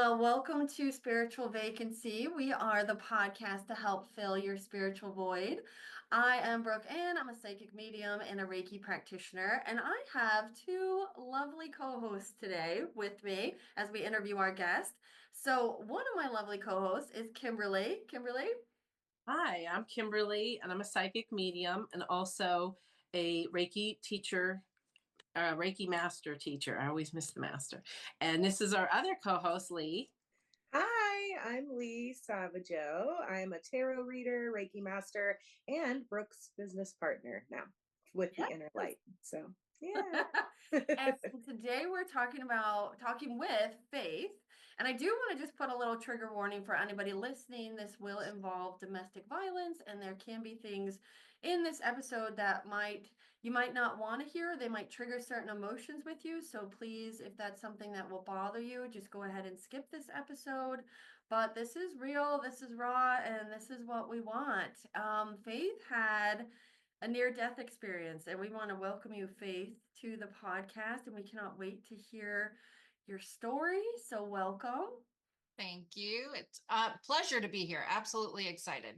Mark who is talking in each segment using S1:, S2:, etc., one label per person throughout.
S1: Well, welcome to Spiritual Vacancy. We are the podcast to help fill your spiritual void. I am Brooke Ann. I'm a psychic medium and a Reiki practitioner, and I have two lovely co-hosts today with me as we interview our guest. So, one of my lovely co-hosts is Kimberly. Kimberly,
S2: Hi, I'm Kimberly, and I'm a psychic medium and also a Reiki teacher, a Reiki master teacher. I always miss the master. And this is our other co host, Lee.
S3: Hi, I'm Lee Savageau. I'm a tarot reader, Reiki master, and Brooke's business partner now with the
S1: yes.
S3: inner light. So, yeah.
S1: And today we're talking with Faith. And I do want to just put a little trigger warning for anybody listening. This will involve domestic violence, and there can be things in this episode that you might not want to hear. They might trigger certain emotions with you. So please, if that's something that will bother you, just go ahead and skip this episode. But this is real, this is raw, and this is what we want. Faith had a near-death experience, and we want to welcome you, Faith, to the podcast, and we cannot wait to hear your story. So welcome.
S4: Thank you. It's a pleasure to be here. Absolutely excited.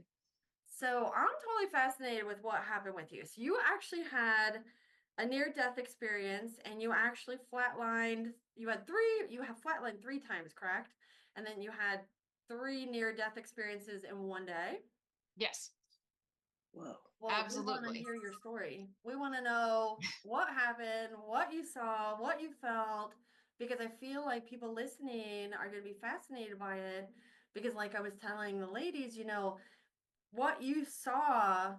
S1: So I'm totally fascinated with what happened with you. So you actually had a near-death experience, and you actually flatlined. You have flatlined 3 times, correct? And then you had 3 near-death experiences in one day.
S4: Yes.
S3: Whoa.
S1: Well,
S4: Absolutely.
S1: we want to hear your story. We want to know what happened, what you saw, what you felt, because I feel like people listening are going to be fascinated by it. Because, like I was telling the ladies, what you saw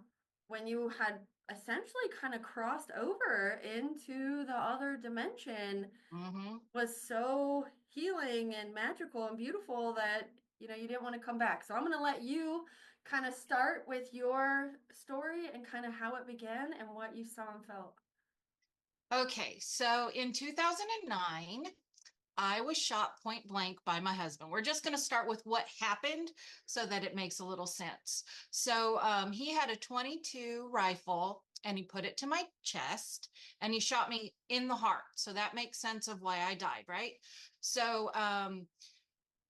S1: when you had essentially kind of crossed over into the other dimension
S4: Mm-hmm.
S1: was so healing and magical and beautiful that you didn't want to come back. So I'm going to let you kind of start with your story and kind of how it began and what you saw and felt.
S4: Okay. So in 2009, I was shot point blank by my husband. We're just going to start with what happened so that it makes a little sense. So he had a 22 rifle and he put it to my chest and he shot me in the heart. So that makes sense of why I died, right? So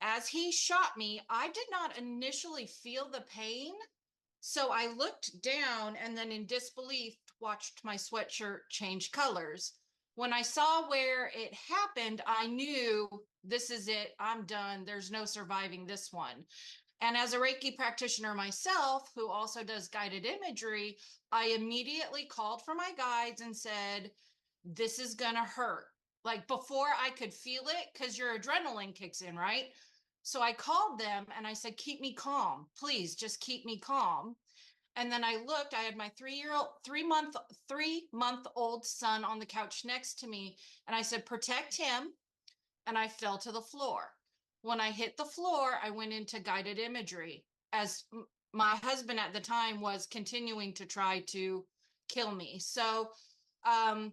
S4: as he shot me, I did not initially feel the pain. So I looked down and then in disbelief watched my sweatshirt change colors. When I saw where it happened, I knew this is it. I'm done. There's no surviving this one. And as a Reiki practitioner myself, who also does guided imagery, I immediately called for my guides and said, this is going to hurt. Like before I could feel it, because your adrenaline kicks in, right? So I called them and I said, keep me calm. Please just keep me calm. And then I looked, I had my 3-month old son on the couch next to me. And I said, protect him. And I fell to the floor. When I hit the floor, I went into guided imagery as my husband at the time was continuing to try to kill me. So I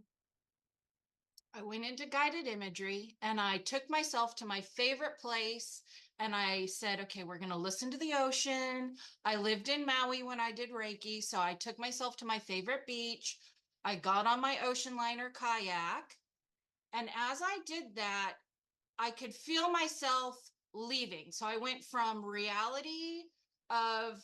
S4: went into guided imagery and I took myself to my favorite place and I said, okay, we're going to listen to the ocean. I lived in Maui when I did Reiki. So I took myself to my favorite beach. I got on my ocean liner kayak. And as I did that, I could feel myself leaving. So I went from reality of,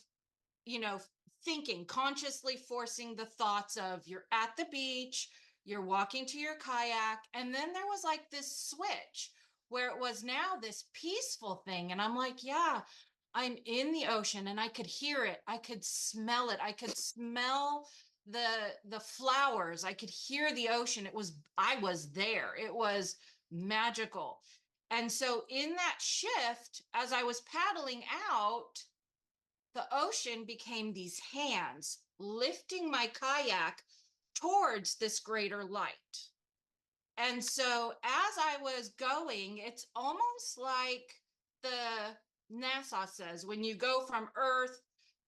S4: you know, thinking, consciously forcing the thoughts of you're at the beach, you're walking to your kayak. And then there was like this switch where it was now this peaceful thing. And I'm like, yeah, I'm in the ocean and I could hear it. I could smell it. I could smell the flowers. I could hear the ocean. I was there. It was magical. And so in that shift, as I was paddling out, the ocean became these hands lifting my kayak towards this greater light. And so as I was going, it's almost like the NASA says when you go from Earth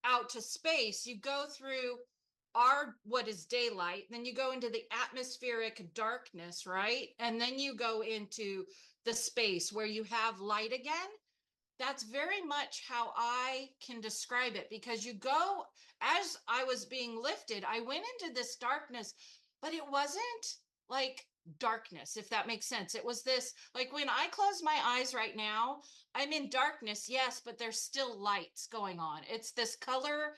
S4: out to space, you go through what is daylight, then you go into the atmospheric darkness, right? And then you go into the space where you have light again. That's very much how I can describe it because as I was being lifted, I went into this darkness, but it wasn't like darkness, if that makes sense. It was this, like when I close my eyes right now, I'm in darkness, yes, but there's still lights going on. It's this color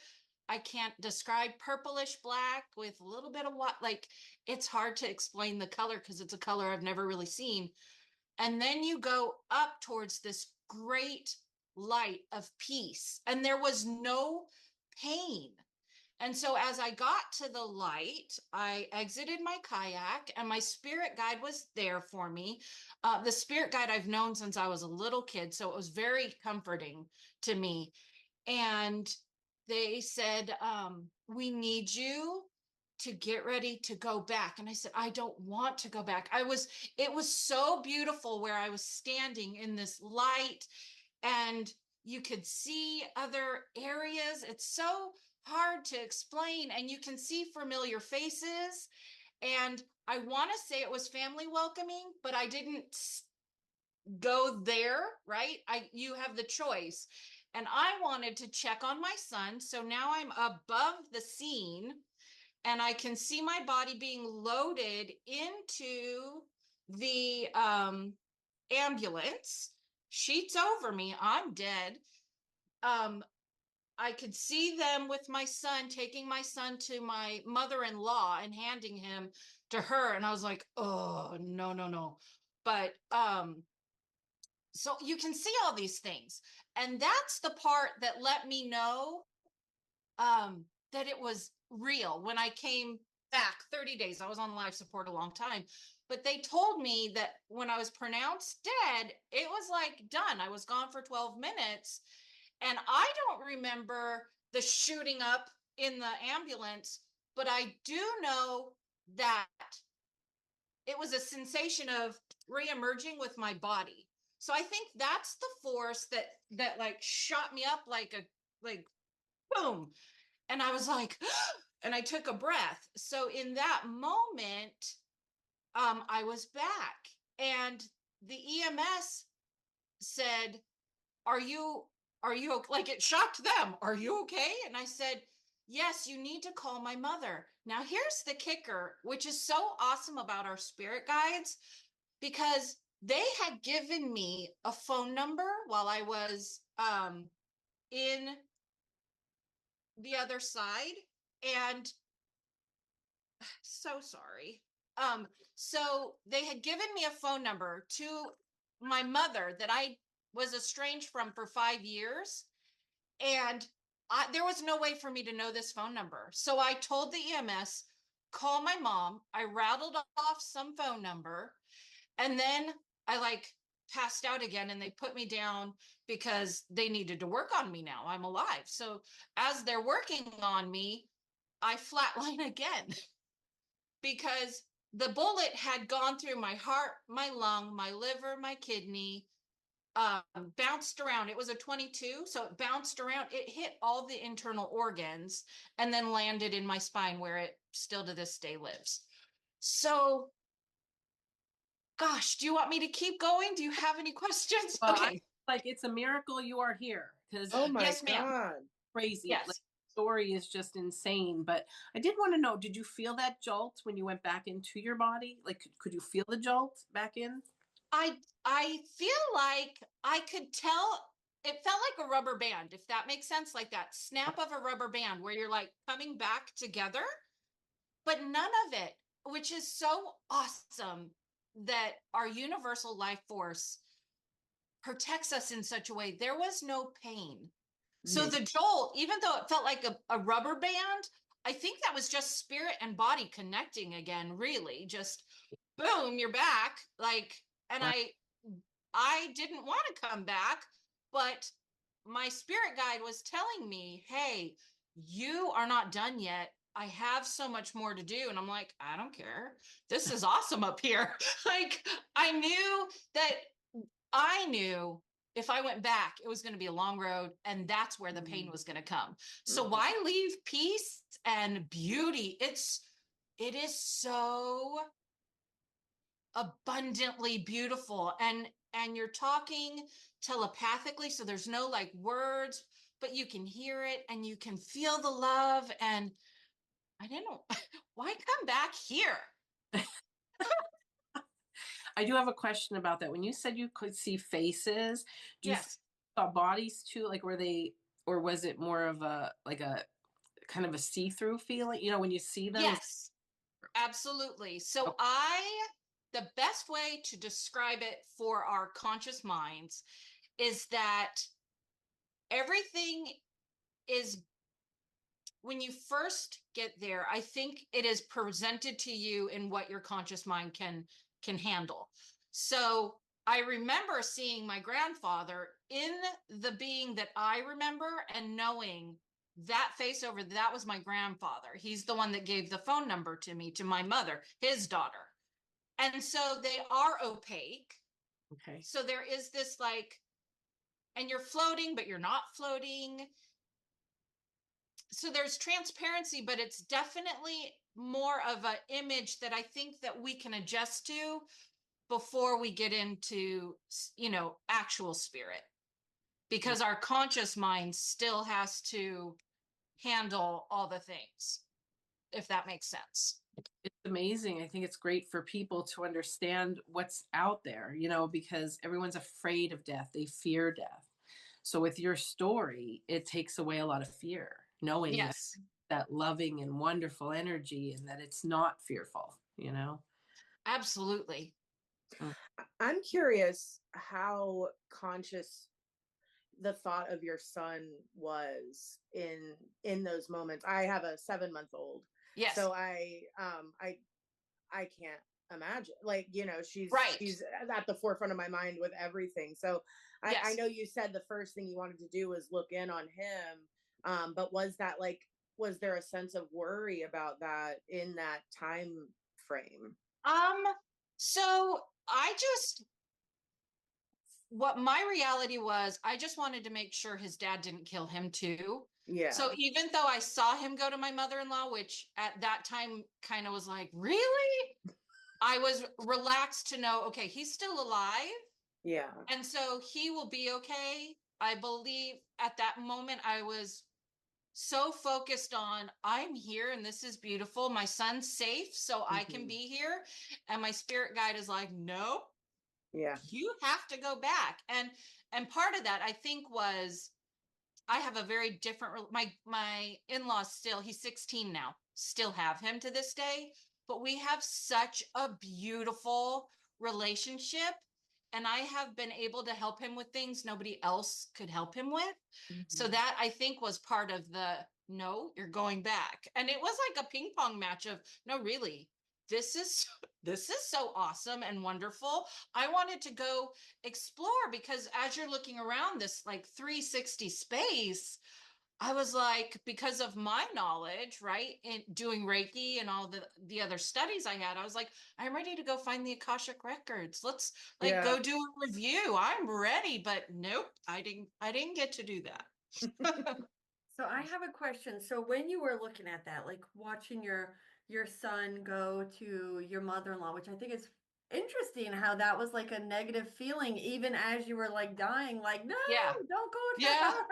S4: I can't describe, purplish black with a little bit of what, like it's hard to explain the color because it's a color I've never really seen. And then you go up towards this great light of peace, and there was no pain. And so as I got to the light, I exited my kayak and my spirit guide was there for me. The spirit guide I've known since I was a little kid, so it was very comforting to me. And they said, we need you to get ready to go back. And I said, I don't want to go back. It was so beautiful where I was standing in this light and you could see other areas. It's so hard to explain, and you can see familiar faces. And I want to say it was family welcoming, but I didn't go there, right? You have the choice. And I wanted to check on my son. So now I'm above the scene and I can see my body being loaded into the ambulance. Sheets over me. I'm dead. Um, I could see them with my son, taking my son to my mother-in-law and handing him to her. And I was like, oh, no, no, no. But so you can see all these things. And that's the part that let me know that it was real. When I came back 30 days, I was on life support a long time, but they told me that when I was pronounced dead, it was like done. I was gone for 12 minutes. And I don't remember the shooting up in the ambulance, but I do know that it was a sensation of re-emerging with my body. So I think that's the force that like shot me up like boom. And I was like, and I took a breath. So in that moment, I was back. And the EMS said, are you like, it shocked them. Are you okay? And I said, yes, you need to call my mother. Now here's the kicker, which is so awesome about our spirit guides, because they had given me a phone number while I was in the other side. And so sorry. So they had given me a phone number to my mother that I was estranged from for 5 years. And there was no way for me to know this phone number. So I told the EMS, call my mom. I rattled off some phone number. And then I like passed out again and they put me down because they needed to work on me now. I'm alive. So as they're working on me, I flatline again because the bullet had gone through my heart, my lung, my liver, my kidney, bounced around. It was a 22, so it bounced around. It hit all the internal organs and then landed in my spine where it still to this day lives. So, gosh, do you want me to keep going? Do you have any questions?
S2: Well,
S4: Okay.
S2: like it's a miracle you are here because
S3: Oh my
S4: Yes, ma'am.
S3: God.
S2: crazy.
S4: Yes.
S2: Like, the story is just insane. But I did want to know, did you feel that jolt when you went back into your body? Like, could you feel the jolt back in?
S4: I feel like I could tell it felt like a rubber band, if that makes sense, like that snap of a rubber band where you're like coming back together, but none of it, which is so awesome that our universal life force protects us in such a way. There was no pain. So the jolt, even though it felt like a rubber band, I think that was just spirit and body connecting again, really. Just boom, you're back. Like, and
S2: Wow.
S4: I didn't want to come back, but my spirit guide was telling me, hey, you are not done yet. I have so much more to do. And I'm like, I don't care. This is awesome up here. Like, I knew if I went back, it was going to be a long road, and that's where the pain was going to come. So why leave peace and beauty? It is so abundantly beautiful, and you're talking telepathically, so there's no like words, but you can hear it and you can feel the love. And I didn't know why come back here.
S2: I do have a question about that. When you said you could see faces, do you
S4: Yes.
S2: saw bodies too? Like were they, or was it more of a like a kind of a see-through feeling? You know, when you see them,
S4: Yes, absolutely.
S2: oh,
S4: So the best way to describe it for our conscious minds is that everything is, when you first get there, I think it is presented to you in what your conscious mind can handle. So I remember seeing my grandfather in the being that I remember and knowing that face over, that was my grandfather. He's the one that gave the phone number to me, to my mother, his daughter. And so they are opaque.
S2: okay.
S4: So there is this like, and you're floating, but you're not floating. So there's transparency, but it's definitely more of an image that I think that we can adjust to before we get into, actual spirit, because our conscious mind still has to handle all the things, if that makes sense.
S2: It's amazing. I think it's great for people to understand what's out there, you know, because everyone's afraid of death. They fear death. So with your story, it takes away a lot of fear, knowing that
S4: Yes,
S2: that loving and wonderful energy and that it's not fearful, you know?
S4: absolutely.
S2: Mm.
S3: I'm curious how conscious the thought of your son was in those moments. I have a 7-month old,
S4: Yes,
S3: so I can't imagine, like,
S4: right.
S3: she's at the forefront of my mind with everything. So I
S4: Yes.
S3: know you said the first thing you wanted to do was look in on him, but was there a sense of worry about that in that time frame?
S4: Um, so I just, what my reality was, I just wanted to make sure his dad didn't kill him too.
S3: Yeah.
S4: So even though I saw him go to my mother-in-law, which at that time kind of was like, really? I was relaxed to know, okay, he's still alive.
S3: Yeah.
S4: And so he will be okay. I believe at that moment I was so focused on, I'm here and this is beautiful. My son's safe, so I can
S3: Hmm.
S4: be here. And my spirit guide is like, nope,
S3: Yeah.
S4: you have to go back. And part of that I think was, I have a very different, my in-laws still, he's 16 now, still have him to this day, but we have such a beautiful relationship, and I have been able to help him with things nobody else could help him with. So
S3: Hmm.
S4: that I think was part of the, no, you're going back. And it was like a ping pong match of, no, really, this is this is so awesome and wonderful. I wanted to go explore, because as you're looking around this like 360 space, I was like, because of my knowledge, right, in doing Reiki and all the other studies I had, I was like, I'm ready to go find the Akashic records. Let's like
S3: Yeah.
S4: go do a review. I'm ready, but nope, I didn't get to do that.
S1: So I have a question. So when you were looking at that, like watching your son go to your mother-in-law, which I think is interesting how that was like a negative feeling even as you were like dying, like, no,
S4: Yeah.
S1: don't go to
S4: Yeah.
S1: her.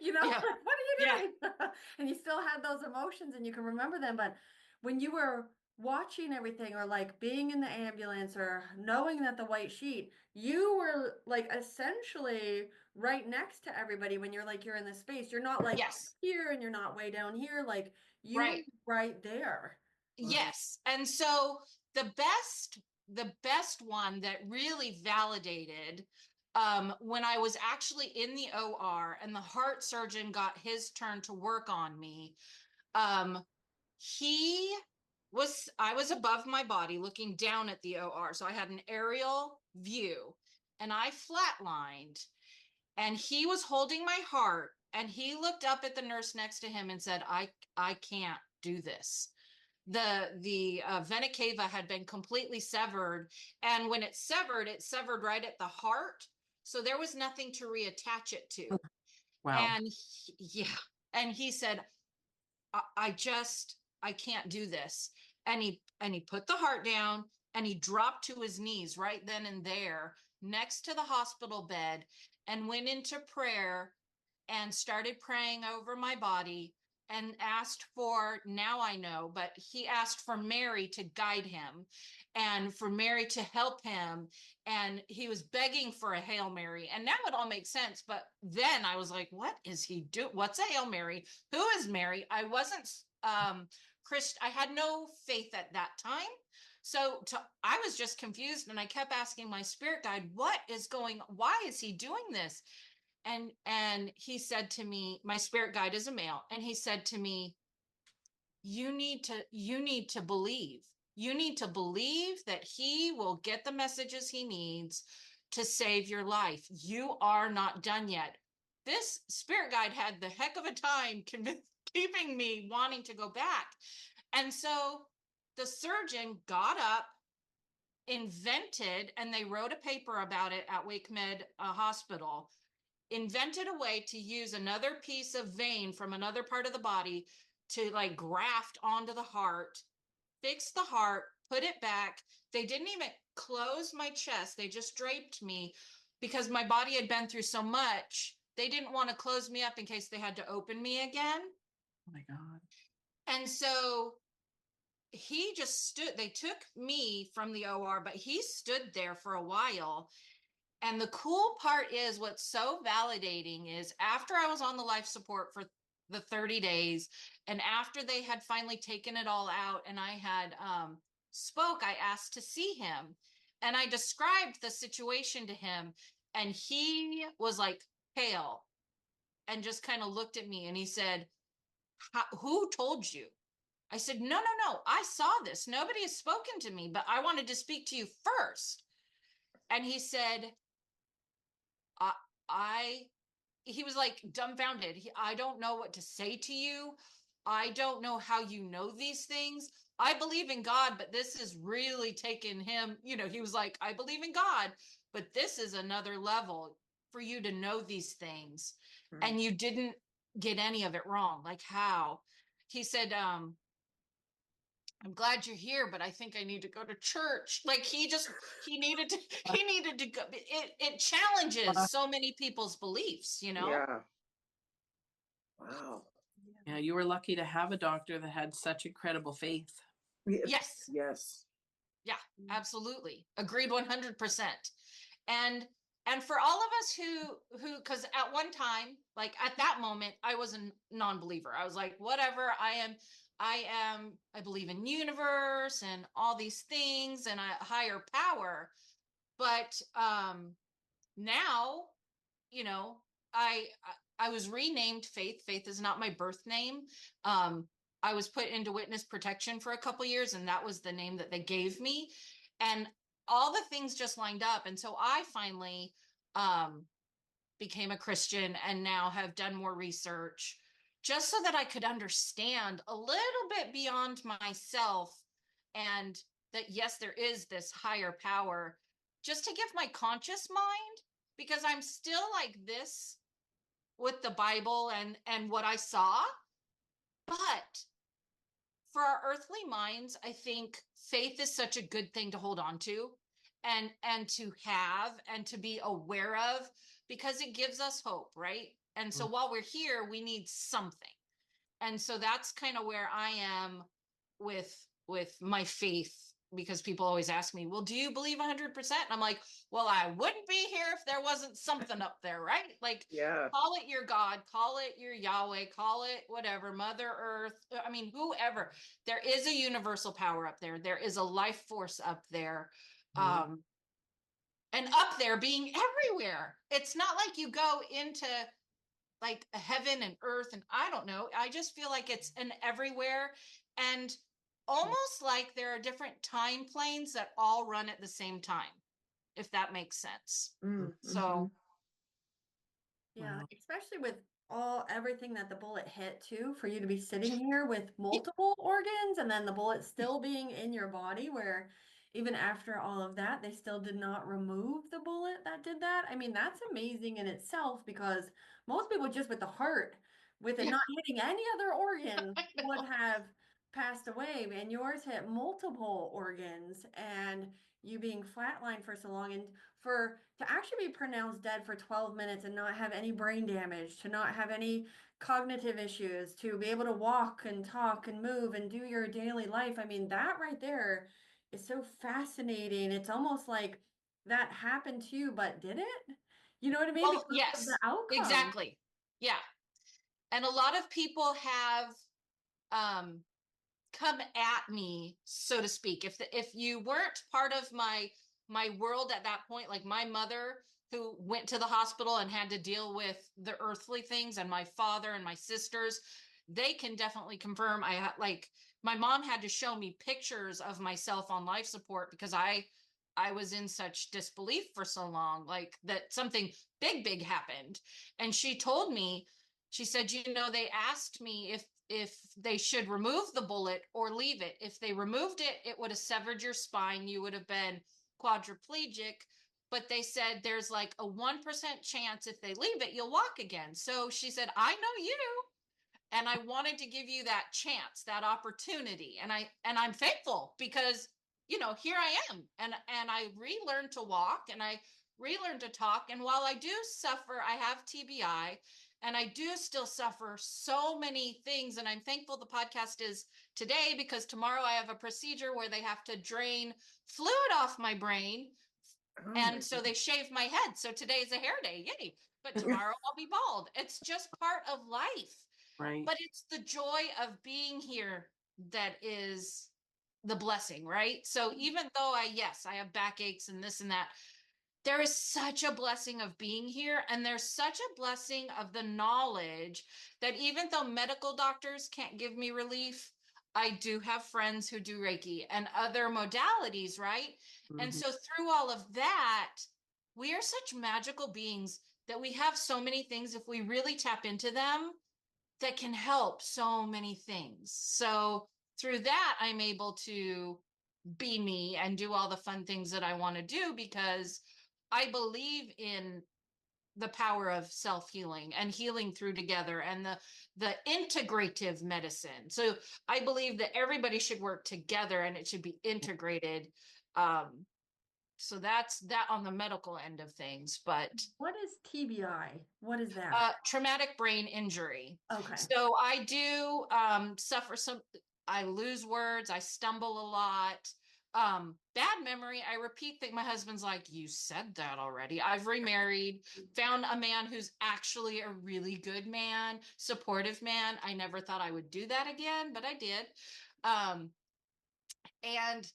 S1: You know,
S4: Yeah.
S1: like, what are
S4: Yeah.
S1: you doing? And you still had those emotions and you can remember them, but when you were watching everything or like being in the ambulance or knowing that the white sheet, you were like essentially right next to everybody when you're like you're in the space. You're not like
S4: Yes.
S1: here and you're not way down here. Like you were
S4: Right.
S1: right there.
S4: Yes. And so the best one that really validated, when I was actually in the OR and the heart surgeon got his turn to work on me, um, I was above my body looking down at the OR. So I had an aerial view and I flatlined, and he was holding my heart, and he looked up at the nurse next to him and said, I can't do this. The vena cava had been completely severed, and when it severed right at the heart, so there was nothing to reattach it to.
S2: Wow.
S4: And yeah, and he said, I can't do this. And he put the heart down, and he dropped to his knees right then and there next to the hospital bed and went into prayer and started praying over my body. and asked for, now I know, but he asked for Mary to guide him and for Mary to help him. And he was begging for a Hail Mary. And now it all makes sense. But then I was like, what is he doing? What's a Hail Mary? Who is Mary? I wasn't I had no faith at that time. So I was just confused, and I kept asking my spirit guide, what is going, why is he doing this? And he said to me, my spirit guide is a male, and he said to me, you need to believe. You need to believe that he will get the messages he needs to save your life. You are not done yet. This spirit guide had the heck of a time keeping me wanting to go back. And so the surgeon got up, invented, and they wrote a paper about it at Wake Med Hospital, invented a way to use another piece of vein from another part of the body to like graft onto the heart, fix the heart, put it back. They didn't even close my chest. They just draped me because my body had been through so much. They didn't want to close me up in case they had to open me again.
S2: Oh my God.
S4: And so he just stood, they took me from the OR, but he stood there for a while. And the cool part is, what's so validating is, after I was on the life support for the 30 days, and after they had finally taken it all out and I had spoke, I asked to see him and I described the situation to him, and he was like pale and just kind of looked at me and he said, who told you? I said, no, I saw this. Nobody has spoken to me, but I wanted to speak to you first. And he said, I, I he was like dumbfounded. I don't know what to say to you. I don't know how you know these things. I believe in God, but this is really taking him. He was like, I believe in God, but this is another level for you to know these things.
S3: Mm.
S4: And you didn't get any of it wrong. Like, how? He said, I'm glad you're here, but I think I need to go to church. Like, he needed to go. It challenges so many people's beliefs,
S3: Yeah. Wow.
S2: Yeah, you were lucky to have a doctor that had such incredible faith.
S4: Yes.
S3: Yes.
S4: Yeah, absolutely. Agreed 100%. And for all of us who cuz at one time, like at that moment, I was a non-believer. I was like, whatever, I believe in universe and all these things and a higher power. But now, you know, I I was renamed Faith. Faith is not my birth name. Um, I was put into witness protection for a couple years, and that was the name that they gave me. And all the things just lined up, and so I finally became a Christian and now have done more research just so that I could understand a little bit beyond myself, and that yes, there is this higher power, just to give my conscious mind, because I'm still like this with the Bible and what I saw. But for our earthly minds, I think faith is such a good thing to hold on to and to have and to be aware of, because it gives us hope, right? And so while we're here, we need something. And so that's kind of where I am with my faith, because people always ask me, well, do you believe 100%? And I'm like, well, I wouldn't be here if there wasn't something up there, right? Like,
S3: Yeah.
S4: call it your God, call it your Yahweh, call it whatever, Mother Earth, I mean, whoever. There is a universal power up there. There is a life force up there. And up there being everywhere. It's not like you go into like a heaven and earth, and I don't know. I just feel like it's an everywhere, and almost like there are different time planes that all run at the same time, if that makes sense.
S3: Mm,
S4: So
S1: Yeah,
S2: Wow.
S1: especially with everything that the bullet hit too, for you to be sitting here with multiple organs and then the bullet still being in your body, where even after all of that, they still did not remove the bullet that did that. I mean, that's amazing in itself, because most people just with the heart, with it
S4: Yeah.
S1: not hitting any other organ,
S4: I
S1: would
S4: know.
S1: have passed away and yours hit multiple organs, and you being flatlined for so long, and to actually be pronounced dead for 12 minutes and not have any brain damage, to not have any cognitive issues, to be able to walk and talk and move and do your daily life. I mean, that right there is so fascinating. It's almost like that happened to you, but did it? You know what I mean?
S4: Well,
S1: Because of the
S4: yes,
S1: outcome.
S4: exactly. Yeah. And a lot of people have um come at me, so to speak. If you weren't part of my world at that point, like my mother who went to the hospital and had to deal with the earthly things, and my father and my sisters, they can definitely confirm. Like my mom had to show me pictures of myself on life support because I was in such disbelief for so long, like that something big happened. And she told me, she said, they asked me if they should remove the bullet or leave it. If they removed it, it would have severed your spine. You would have been quadriplegic. But they said there's like a 1% chance if they leave it, you'll walk again. So she said, I know you. And I wanted to give you that chance, that opportunity. And I'm thankful because, here I am. And I relearned to walk, and I relearned to talk. And while I do suffer, I have TBI, and I do still suffer so many things. And I'm thankful the podcast is today, because tomorrow I have a procedure where they have to drain fluid off my brain.
S3: Oh my
S4: And so they shave my head. So today is a hair day. Yay. But
S3: goodness.
S4: tomorrow I'll be bald. It's just part of life.
S2: Right.
S4: But it's the joy of being here that is the blessing, right? So even though I have backaches and this and that, there is such a blessing of being here. And there's such a blessing of the knowledge that even though medical doctors can't give me relief, I do have friends who do Reiki and other modalities, right? And
S2: Mhm.
S4: so through all of that, we are such magical beings that we have so many things, if we really tap into them, that can help so many things. So through that, I'm able to be me and do all the fun things that I want to do, because I believe in the power of self-healing and healing through together, and the integrative medicine. So I believe that everybody should work together and it should be integrated. Um, so that's that on the medical end of things. But
S1: What is TBI? What is that?
S4: traumatic brain injury.
S1: Okay.
S4: So I do suffer some, I lose words, I stumble a lot. Bad memory. I repeat that. My husband's like, you said that already. I've remarried, found a man who's actually a really good man, supportive man. I never thought I would do that again, but I did. Um, and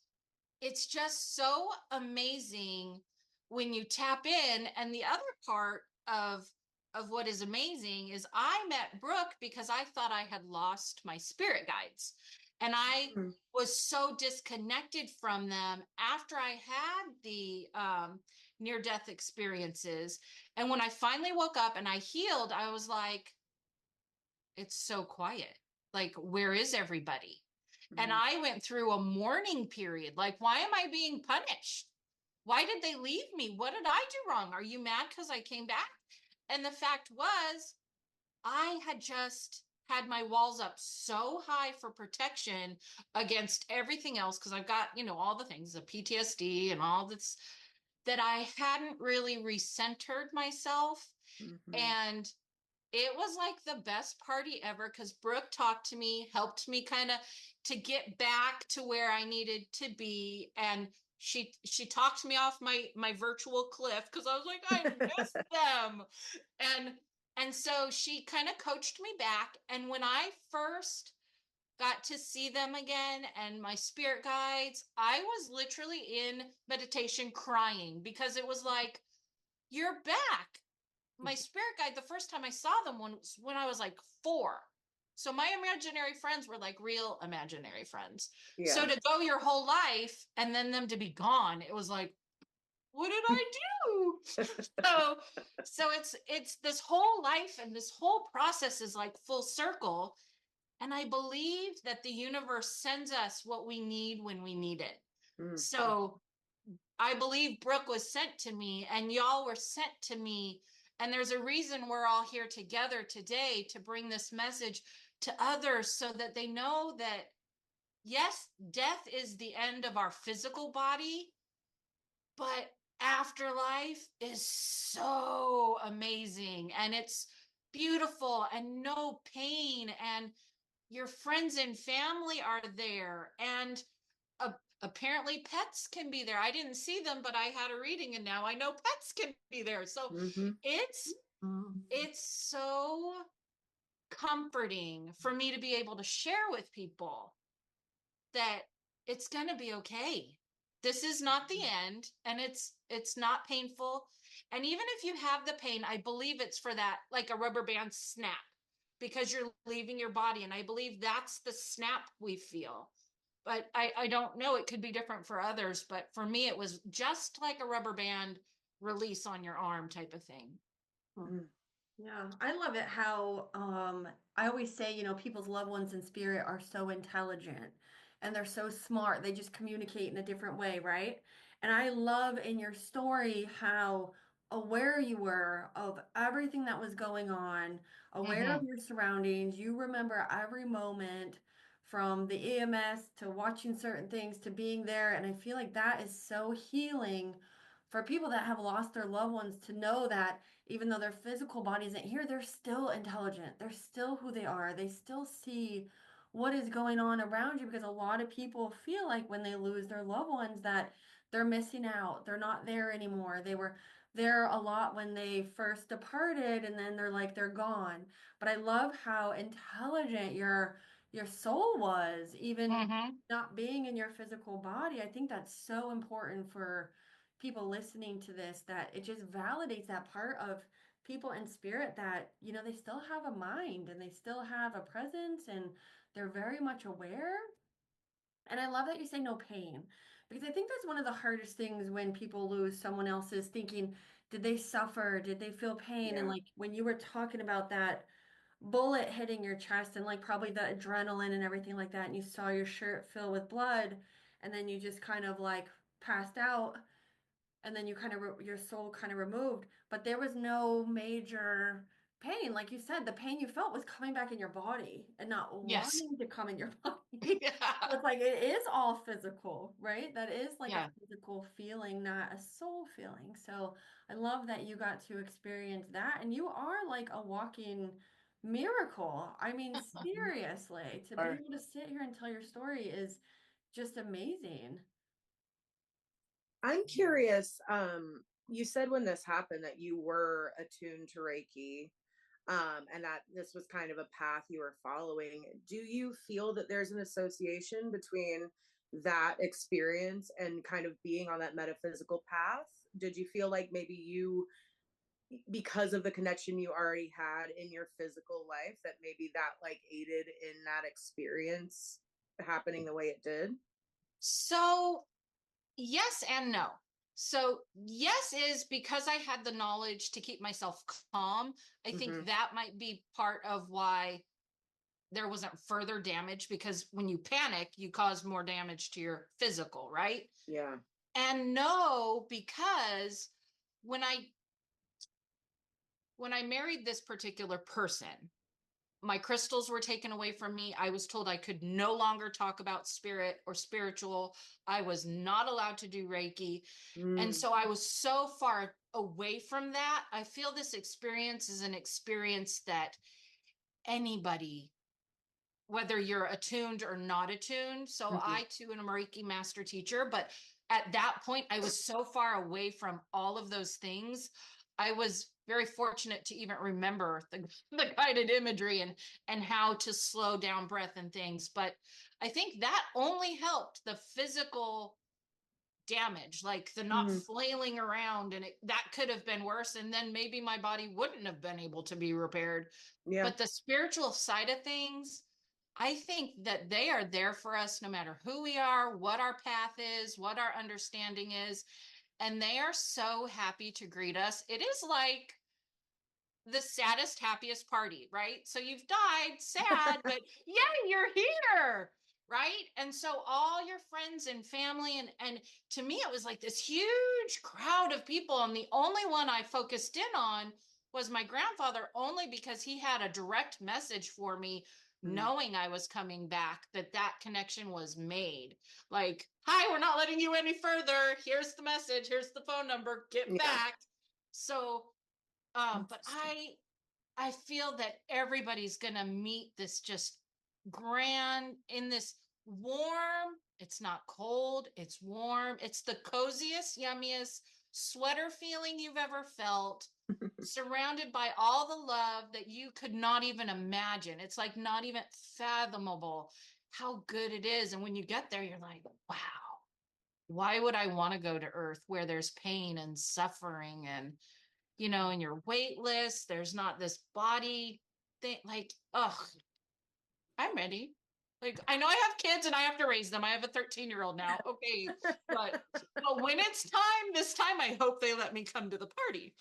S4: it's just so amazing when you tap in. And the other part of what is amazing is I met Brooke because I thought I had lost my spirit guides, and I
S3: Mm.
S4: was so disconnected from them after I had the near death experiences. And when I finally woke up and I healed, I was like, it's so quiet, like where is everybody? And
S3: Mhm.
S4: I went through a mourning period. Like, why am I being punished? Why did they leave me? What did I do wrong? Are you mad because I came back? And the fact was, I had just had my walls up so high for protection against everything else, because I've got, all the things, the PTSD and all this, that I hadn't really recentered myself.
S3: Mhm.
S4: And it was like the best party ever, because Brooke talked to me, helped me kind of to get back to where I needed to be. And she talked me off my virtual cliff, because I was like, I missed them. And and so she kind of coached me back. And when I first got to see them again and my spirit guides, I was literally in meditation crying, because it was like, you're back. My spirit guide, the first time I saw them was when I was like 4. So my imaginary friends were like real imaginary friends. So
S3: Yeah.
S4: to go your whole life and then them to be gone, it was like, what did I do? So it's this whole life, and this whole process is like full circle. And I believe that the universe sends us what we need when we need it.
S3: Mm.
S4: So I believe Brooke was sent to me, and y'all were sent to me. And there's a reason we're all here together today to bring this message to others, so that they know that yes, death is the end of our physical body, but afterlife is so amazing and it's beautiful and no pain, and your friends and family are there, and uh, apparently pets can be there. I didn't see them, but I had a reading and now I know pets can be there. So
S3: Mm-hmm.
S4: it's it's so comforting for me to be able to share with people that it's going to be okay. This is not the end, and it's not painful. And even if you have the pain, I believe it's for that, like a rubber band snap, because you're leaving your body, and I believe that's the snap we feel. But I don't know, it could be different for others, but for me it was just like a rubber band release on your arm type of thing.
S3: Mm.
S1: Yeah, I love it how I always say, people's loved ones in spirit are so intelligent and they're so smart. They just communicate in a different way, right? And I love in your story how aware you were of everything that was going on, aware
S4: Mm-hmm.
S1: of your surroundings. You remember every moment from the EMS to watching certain things to being there. And I feel like that is so healing for people that have lost their loved ones to know that even though their physical body isn't here, they're still intelligent. They're still who they are. They still see what is going on around you because a lot of people feel like when they lose their loved ones that they're missing out. They're not there anymore. They were there a lot when they first departed and then they're gone. But I love how intelligent your soul was even
S4: Mm-hmm.
S1: not being in your physical body. I think that's so important for people listening to this, that it just validates that part of people in spirit that they still have a mind and they still have a presence and they're very much aware. And I love that you say no pain, because I think that's one of the hardest things when people lose someone else is thinking, did they suffer, did they feel pain? And
S3: Yeah.
S1: like when you were talking about that bullet hitting your chest and like probably the adrenaline and everything like that, and you saw your shirt fill with blood and then you just kind of like passed out, and then you kind of your soul kind of removed, but there was no major pain. Like you said, the pain you felt was coming back in your body and not
S4: Yes.
S1: wanting to come in your body.
S4: Yeah.
S1: So it's like it is all physical, right? That is like a
S4: Yeah.
S1: physical feeling, not a soul feeling. So I love that you got to experience that, and you are like a walking miracle. I mean, seriously, to be
S3: Or
S1: able to sit here and tell your story is just amazing.
S3: I'm curious, you said when this happened that you were attuned to Reiki, and that this was kind of a path you were following. Do you feel that there's an association between that experience and kind of being on that metaphysical path? Did you feel like maybe you, because of the connection you already had in your physical life, that maybe that like aided in that experience happening the way it did?
S4: So yes and no. So yes is because I had the knowledge to keep myself calm. I
S3: Mm-hmm.
S4: think that might be part of why there wasn't further damage, because when you panic, you cause more damage to your physical, right?
S3: Yeah.
S4: And no, because when I married this particular person, my crystals were taken away from me. I was told I could no longer talk about spirit or spiritual. I was not allowed to do Reiki. And
S3: Mm.
S4: so I was so far away from that. I feel this experience is an experience that anybody, whether you're attuned or not attuned. So
S3: Mhm.
S4: I too am a Reiki master teacher, but at that point, I was so far away from all of those things. I was very fortunate to even remember the guided imagery and how to slow down breath and things. But I think that only helped the physical damage, like the not
S3: Mhm.
S4: flailing around, and that could have been worse, and then maybe my body wouldn't have been able to be repaired.
S3: Yeah.
S4: But the spiritual side of things, I think that they are there for us no matter who we are, what our path is, what our understanding is, and they are so happy to greet us. It is like the saddest, happiest party, right? So you've died, sad, but yeah, you're here, right? And so all your friends and family, and to me, it was like this huge crowd of people, and the only one I focused in on was my grandfather, only because he had a direct message for me knowing I was coming back, that connection was made. Like, hi, we're not letting you any further. Here's the message. Here's the phone number. Get
S3: Yeah.
S4: back. So, but I feel that everybody's gonna meet this just grand in this warm. It's not cold. It's warm. It's the coziest, yummiest sweater feeling you've ever felt, surrounded by all the love that you could not even imagine. It's like not even fathomable how good it is. And when you get there, you're like, wow, why would I want to go to Earth where there's pain and suffering and, and you're weightless? There's not this body thing. Like, ugh, I'm ready. Like, I know I have kids and I have to raise them. I have a 13-year-old now. Okay. But when it's time, this time, I hope they let me come to the party.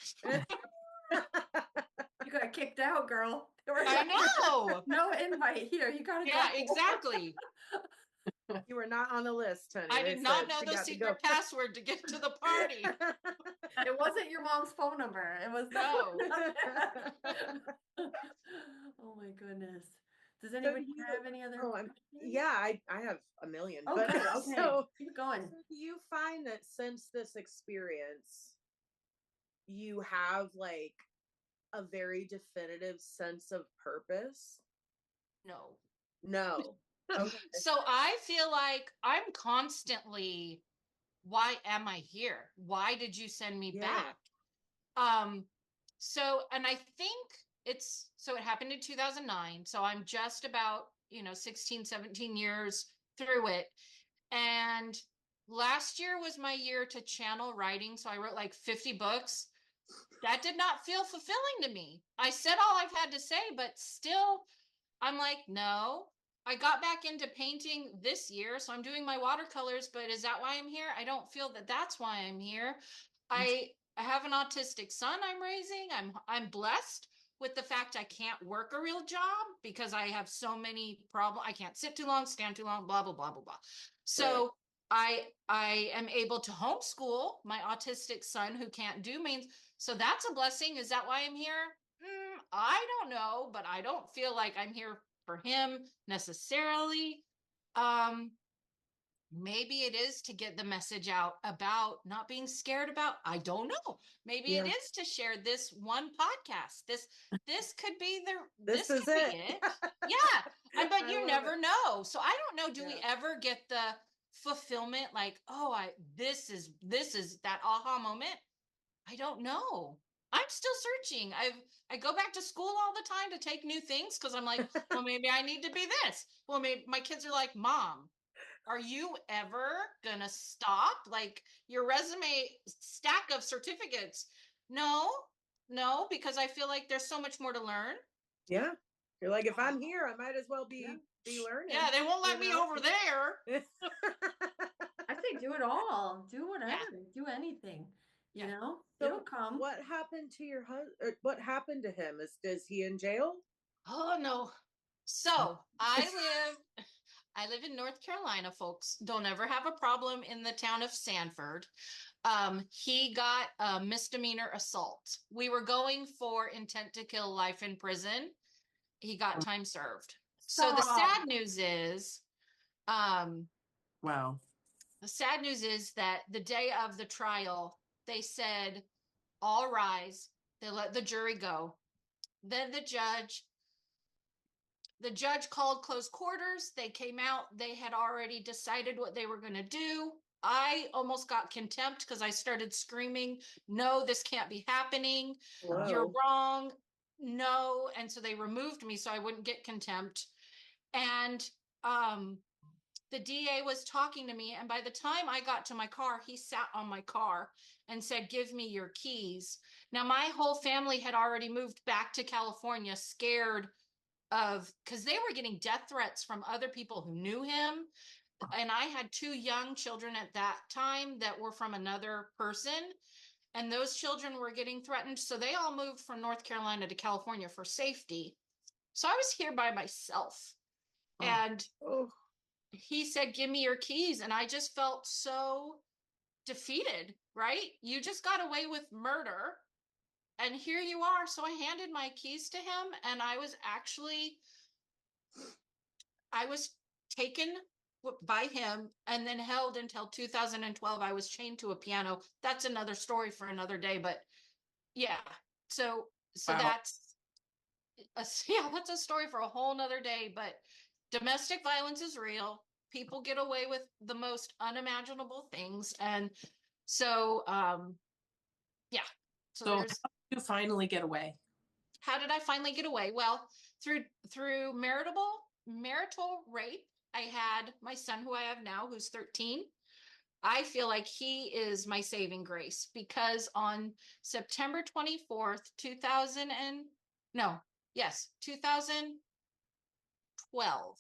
S1: You got kicked out, girl.
S4: I know.
S1: No invite here. You gotta
S4: Yeah,
S1: go.
S4: exactly.
S3: You were not on the list, honey.
S4: I
S3: They
S4: did not
S3: said
S4: know
S3: she
S4: the
S3: got to
S4: secret
S3: go.
S4: password to get to the party.
S1: It wasn't your mom's phone number. It was
S4: No.
S1: Oh my goodness. Does
S3: So
S1: anybody
S3: do you-
S1: have any other
S3: Oh,
S1: questions?
S3: yeah, I have a million.
S1: Oh,
S3: but
S1: good. Okay.
S3: so
S1: Keep going.
S3: do you find that since this experience, you have like a very definitive sense of purpose?
S4: No.
S3: No. Okay.
S4: So I feel like I'm constantly, why am I here? Why did you send me
S3: Yeah.
S4: back? And I think it happened in 2009. So I'm just about, 16, 17 years through it. And last year was my year to channel writing. So I wrote like 50 books. That did not feel fulfilling to me. I said all I've had to say, but still, I'm like, no. I got back into painting this year, so I'm doing my watercolors, but is that why I'm here? I don't feel that that's why I'm here. I have an autistic son I'm raising. I'm blessed with the fact I can't work a real job because I have so many problems. I can't sit too long, stand too long, blah blah blah blah blah. So I am able to homeschool my autistic son who can't do means. So that's a blessing. Is that why I'm here? I don't know, but I don't feel like I'm here for him necessarily. Maybe it is to get the message out about not being scared about, I don't know. Maybe it is to share this one podcast. This could be
S3: This is
S4: could
S3: it.
S4: be it. Yeah. But
S3: I
S4: you
S3: love
S4: never
S3: it.
S4: know. So I don't know, do we
S3: Yeah.
S4: ever get the fulfillment like, oh, this is that aha moment? I don't know. I'm still searching. I go back to school all the time to take new things because I'm like, well, maybe I need to be this. Well, maybe my kids are like, Mom, are you ever gonna stop? Like your resume stack of certificates. No, because I feel like there's so much more to learn.
S3: Yeah. You're like, if I'm here, I might as well be learning.
S4: Yeah, they won't let me over there.
S1: I say do it all. Do whatever. Do anything. You know?
S3: So
S1: It'll come.
S3: what happened to your husband? What happened to him? Is he in jail?
S4: Oh no. So I live in North Carolina, folks. Don't ever have a problem in the town of Sanford. He got a misdemeanor assault. We were going for intent to kill, life in prison. He got time served. So the sad news is,
S2: Wow.
S4: the sad news is that the day of the trial, they said, all rise. They let the jury go. Then the judge called close quarters. They came out. They had already decided what they were going to do. I almost got contempt because I started screaming, no, this can't be happening.
S3: Whoa.
S4: You're wrong. No. And so they removed me so I wouldn't get contempt. And the DA was talking to me. And by the time I got to my car, he sat on my car and said, give me your keys. Now, my whole family had already moved back to California, scared because they were getting death threats from other people who knew him. And I had 2 young children at that time that were from another person. And those children were getting threatened. So they all moved from North Carolina to California for safety. So I was here by myself. And he said, give me your keys. And I just felt so defeated, right? You just got away with murder. And here you are. So I handed my keys to him, and I was actually I was taken by him and then held until 2012. I was chained to a piano. That's another story for another day, but yeah. So
S2: Wow.
S4: yeah, that's a story for a whole nother day, but domestic violence is real. People get away with the most unimaginable things. And so, yeah. So
S2: So how
S4: there's,
S2: did you finally get away?
S4: how did I finally get away? Well, through marital rape. I had my son, who I have now, who's 13. I feel like he is my saving grace because on September 24th, 2000 and no, yes, 2012.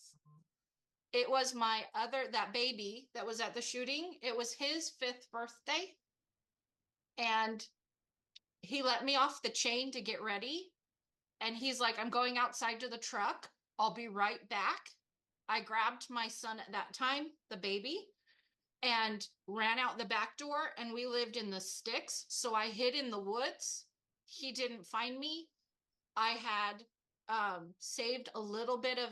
S4: It was that baby that was at the shooting. It was his 5th birthday. And he let me off the chain to get ready. And he's like, I'm going outside to the truck. I'll be right back. I grabbed my son at that time, the baby, and ran out the back door. And we lived in the sticks. So I hid in the woods. He didn't find me. I had saved a little bit of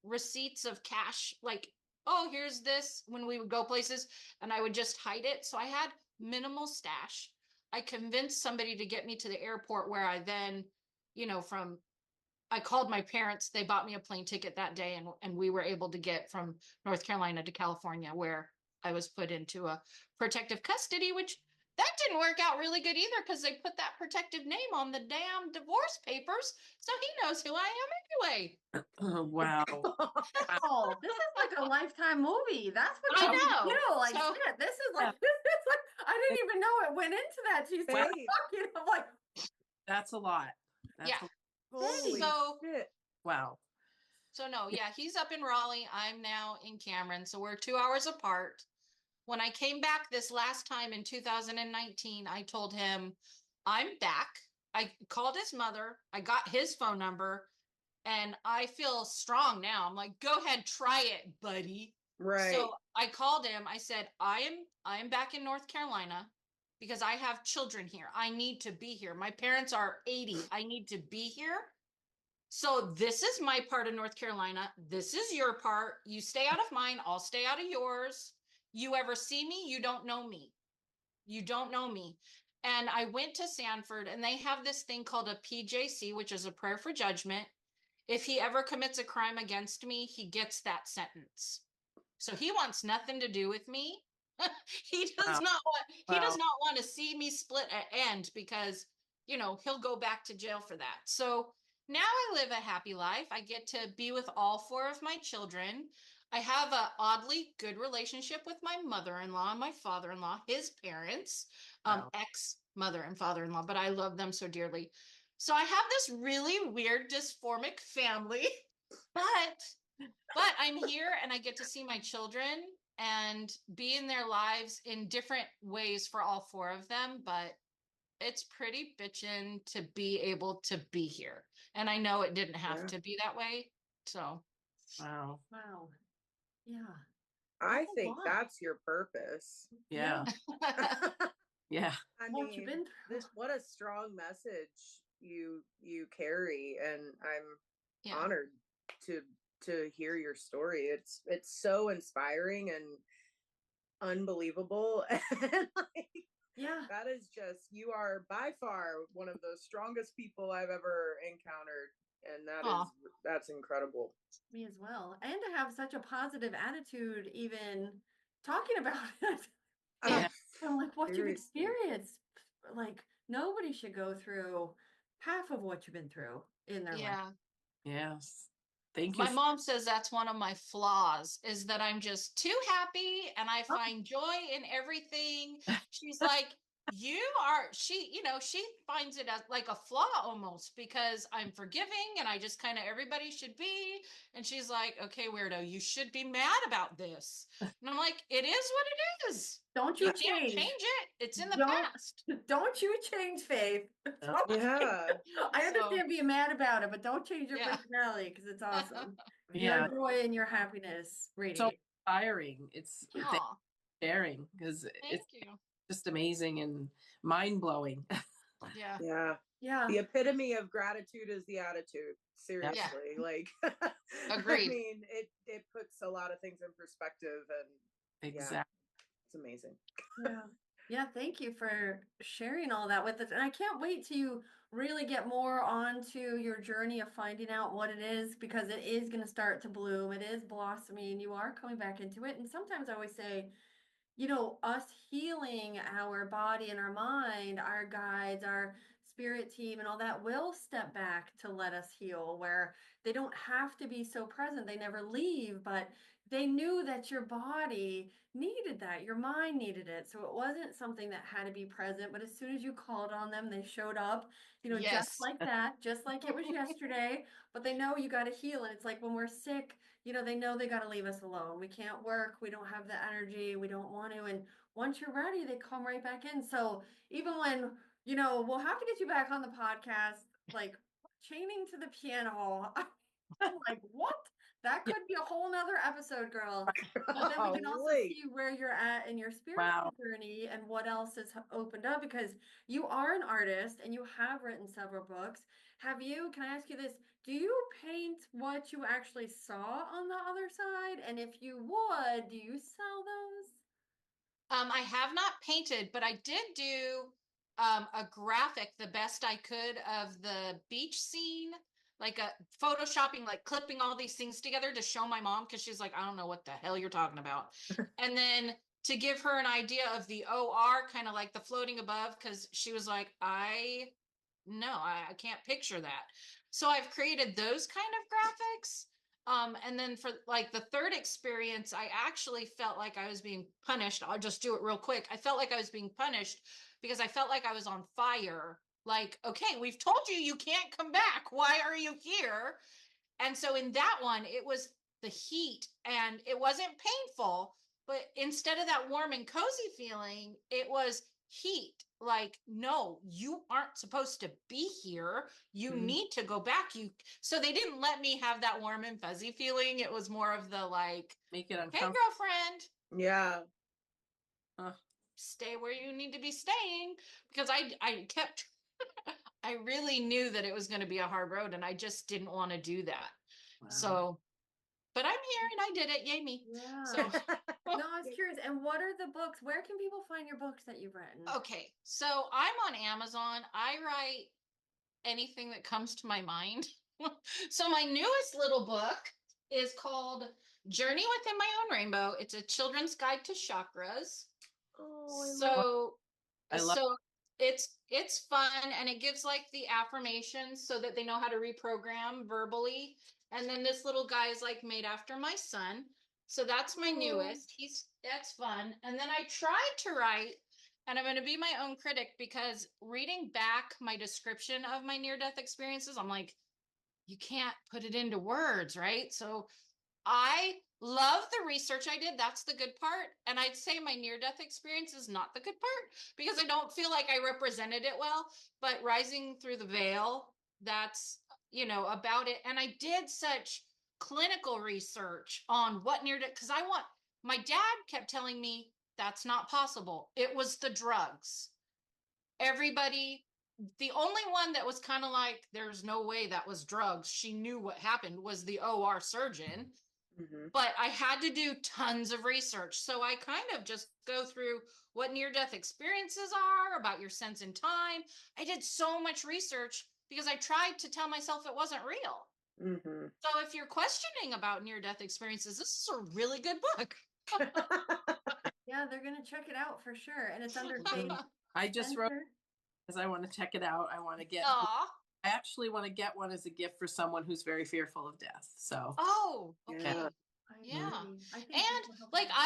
S4: receipts of cash, like, oh, here's this when we would go places, and I would just hide it. So I had minimal stash. I convinced somebody to get me to the airport where I then, from I called my parents. They bought me a plane ticket that day, and we were able to get from North Carolina to California, where I was put into a protective custody, which that didn't work out really good either because they put that protective name on the damn divorce papers, so he knows who I am anyway.
S2: Wow.
S1: Oh, this is like a Lifetime movie. That's what
S4: I
S1: you
S4: know.
S1: do. Like,
S4: So-
S1: shit, this is like, I didn't even know it went into that. She's
S3: Faith.
S1: talking. I'm like,
S2: That's a lot. That's
S4: Yeah.
S3: Holy
S4: So-
S3: shit.
S2: wow.
S4: So no, yeah, he's up in Raleigh. I'm now in Cameron, so we're 2 hours apart. When I came back this last time in 2019, I told him, I'm back. I called his mother. I got his phone number, and I feel strong now. I'm like, go ahead, try it, buddy.
S3: Right.
S4: So I called him. I said, I am back in North Carolina because I have children here. I need to be here. My parents are 80. I need to be here. So this is my part of North Carolina. This is your part. You stay out of mine. I'll stay out of yours. You ever see me, you don't know me. You don't know me. And I went to Sanford, and they have this thing called a PJC, which is a prayer for judgment. If he ever commits a crime against me, he gets that sentence. So he wants nothing to do with me. He does
S2: Wow.
S4: not want to see me split at end because, he'll go back to jail for that. So now I live a happy life. I get to be with all 4 of my children. I have a oddly good relationship with my mother-in-law and my father-in-law, his parents,
S2: Wow.
S4: ex-mother and father-in-law, but I love them so dearly. So I have this really weird dysformic family, but I'm here and I get to see my children and be in their lives in different ways for all 4 of them, but it's pretty bitchin' to be able to be here. And I know it didn't have
S3: Yeah.
S4: to be that way. So
S2: Wow.
S1: wow. Yeah.
S3: I
S1: That's a
S3: think
S1: lot.
S3: that's your purpose.
S2: Yeah. Yeah.
S3: I
S1: What
S3: mean,
S1: you've been through.
S3: what a strong message you carry, and I'm
S4: yeah.
S3: honored to hear your story. It's so inspiring and unbelievable. And like,
S1: Yeah.
S3: that is just, you are by far one of the strongest people I've ever encountered, and
S4: Aw.
S3: that's incredible.
S1: Me as well. And to have such a positive attitude, even talking about it.
S2: Yeah.
S1: From like what you've
S3: Seriously.
S1: experienced. Like nobody should go through half of what you've been through in their life.
S4: Yeah.
S2: Yes. Thank you.
S4: My mom says that's one of my flaws is that I'm just too happy and I find joy in everything. She's like, she finds it as like a flaw almost because I'm forgiving and I just kind of everybody should be. And she's like, okay, weirdo, you should be mad about this. And I'm like, it is what it is.
S1: Don't you
S4: You can't
S1: change.
S4: change it. It's in the
S1: Don't-
S4: past.
S1: Don't you change, Faith. Don't change.
S3: Yeah.
S1: I understand being mad about it, but don't change your
S4: Yeah.
S1: personality because it's awesome.
S2: Yeah.
S1: Your joy and your happiness
S2: So
S1: radiate.
S2: inspiring. It's thank you
S4: Aw,
S2: for sharing because
S4: thank
S2: it's
S4: you.
S2: just amazing and mind blowing.
S4: Yeah.
S3: Yeah.
S1: Yeah.
S3: The epitome of gratitude is the attitude. Seriously. Like I
S4: Agreed.
S3: mean, it puts a lot of things in perspective, and
S2: Exactly.
S3: it's amazing.
S1: Yeah. Yeah, thank you for sharing all that with us. And I can't wait to really get more onto your journey of finding out what it is, because it is going to start to bloom. It is blossoming. You are coming back into it. And sometimes I always say, us healing our body and our mind, our guides, our spirit team, and all that will step back to let us heal, where they don't have to be so present. They never leave, but they knew that your body needed that, your mind needed it. So it wasn't something that had to be present, but as soon as you called on them, they showed up, just
S4: Yes.
S1: like that, just like it was yesterday. But they know you got to heal. And it's like when we're sick, they know they got to leave us alone. We can't work. We don't have the energy. We don't want to. And once you're ready, they come right back in. So even when, we'll have to get you back on the podcast, like chaining to the piano. I'm like, what? That
S2: Yeah.
S1: could be a whole nother episode, girl. But then we can also
S3: Golly.
S1: see where you're at in your spiritual
S2: Wow.
S1: journey and what else has opened up, because you are an artist and you have written several books. Can I ask you this? Do you paint what you actually saw on the other side? And if you would, do you sell those?
S4: I have not painted, but I did do a graphic the best I could of the beach scene, like a photoshopping, like clipping all these things together to show my mom, because she's like, I don't know what the hell you're talking about. And then to give her an idea of the OR, kind of like the floating above, because she was like, I can't picture that. So I've created those kind of graphics. And then for like the third experience, I actually felt like I was being punished. I'll just do it real quick. I felt like I was being punished because I felt like I was on fire. Like, okay, we've told you you can't come back. Why are you here? And so in that one, it was the heat and it wasn't painful, but instead of that warm and cozy feeling, it was heat. Like, no, you aren't supposed to be here. You need to go back. So they didn't let me have that warm and fuzzy feeling. It was more of the like,
S2: Make it
S4: hey,
S2: uncomfortable.
S4: girlfriend,
S3: Yeah.
S4: stay where you need to be staying. Because I kept, I really knew that it was going to be a hard road and I just didn't want to do that.
S2: Wow.
S4: So, but I'm here and I did it. Yay me.
S1: Yeah.
S4: So,
S1: No, I was curious. And what are the books? Where can people find your books that you've written?
S4: okay. So I'm on Amazon. I write anything that comes to my mind. So my newest little book is called Journey Within My Own Rainbow. It's a children's guide to chakras.
S3: Oh,
S4: So
S2: I love
S4: so it's fun and it gives like the affirmations so that they know how to reprogram verbally. And then this little guy is like made after my son. So that's my newest. That's fun. And then I tried to write, and I'm going to be my own critic because reading back my description of my near death experiences, I'm like, you can't put it into words, right? So I love the research I did. That's the good part. And I'd say my near death experience is not the good part because I don't feel like I represented it well. But Rising Through the Veil, that's, about it. And I did such clinical research on what near death, because my dad kept telling me that's not possible. It was the drugs. Everybody, the only one that was kind of like, there's no way that was drugs. She knew what happened was the OR surgeon. But I had to do tons of research. So I kind of just go through what near death experiences are, about your sense in time. I did so much research because I tried to tell myself it wasn't real. So if you're questioning about near death experiences, this is a really good book.
S1: Yeah, they're gonna check it out for sure. And it's under Faith
S2: I just wrote
S1: Center.
S2: because I want to check it out. I want to get.
S4: Aw.
S2: I actually want to get one as a gift for someone who's very fearful of death. So.
S4: Oh, okay.
S3: Yeah.
S4: Yeah.
S1: I think
S4: And
S1: this will help
S4: like
S1: them.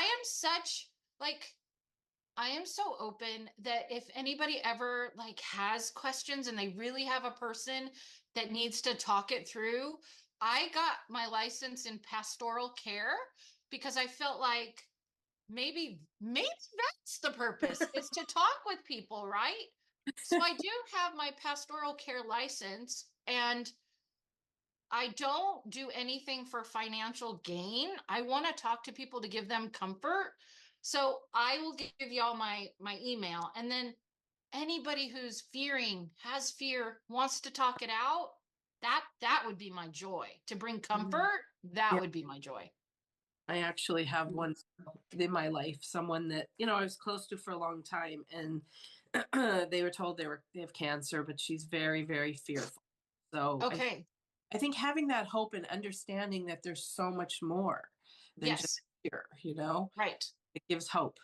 S4: I am so open that if anybody ever like has questions and they really have a person that needs to talk it through, I got my license in pastoral care because I felt like maybe that's the purpose is to talk with people, right? So I do have my pastoral care license and I don't do anything for financial gain. I want to talk to people to give them comfort. So I will give y'all my email. And then anybody who's fearing, has fear, wants to talk it out, that would be my joy. To bring comfort, that
S2: Yeah.
S4: would be my joy.
S2: I actually have one in my life, someone that, I was close to for a long time, and they were told they have cancer, but she's very, very fearful. So
S4: Okay.
S2: I think having that hope and understanding that there's so much more than just
S4: Yes.
S2: fear,
S4: Right.
S2: it gives hope.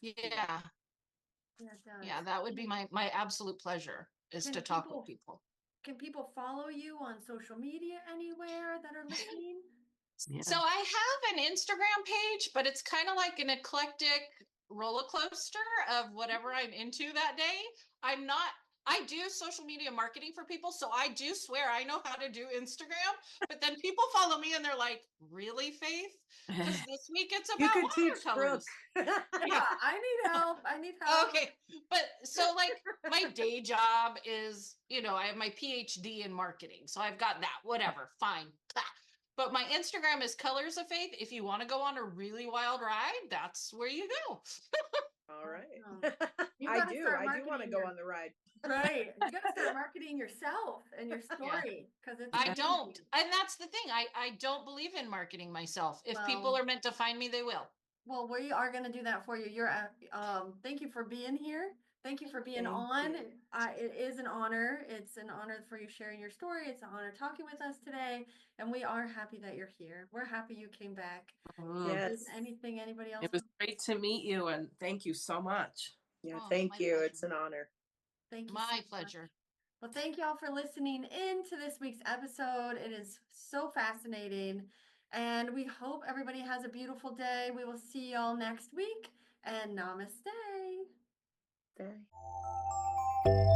S4: Yeah.
S1: Yeah, it does.
S4: Yeah, that would be my absolute pleasure, is
S1: Can
S4: to talk
S1: people-
S4: with people.
S1: Can people follow you on social media anywhere that are listening?
S2: Yeah.
S4: So I have an Instagram page, but it's kind of like an eclectic roller coaster of whatever I'm into that day. I do social media marketing for people, so I do swear I know how to do Instagram, but then people follow me and they're like, really, Faith? Because this week it's
S3: You
S4: about
S3: could teach Brooke.
S4: watercolors.
S1: Yeah, I need help. I need help.
S4: Okay, but so like my day job is, I have my PhD in marketing, so I've got that, whatever, fine. But my Instagram is Colors of Faith. If you want to go on a really wild ride, that's where you go.
S3: All right.
S1: You
S3: I
S1: gotta
S3: do.
S1: start
S3: I do want to
S1: marketing
S3: go
S1: your-
S3: on the ride.
S1: Right. You gotta start marketing yourself and your story because it's
S4: I
S1: amazing.
S4: don't, and that's the thing. I don't believe in marketing myself. If people
S1: Well-
S4: are meant to find me, they will.
S1: Well, we are gonna do that for you. Thank you for being here. Thank you for being
S3: Thank
S1: on.
S3: you.
S1: It is an honor. It's an honor for you sharing your story. It's an honor talking with us today, and we are happy that you're here. We're happy you came back.
S3: Yes.
S1: Is anything anybody else?
S2: It was great to meet you, and thank you so much.
S3: Yeah.
S4: Oh,
S3: Thank
S4: my
S3: you.
S4: pleasure.
S3: It's an honor.
S1: Thank you.
S4: My
S1: so much.
S4: pleasure.
S1: Well, thank y'all for listening in to this week's episode. It is so fascinating. And we hope everybody has a beautiful day. We will see y'all next week. And namaste.
S3: Bye.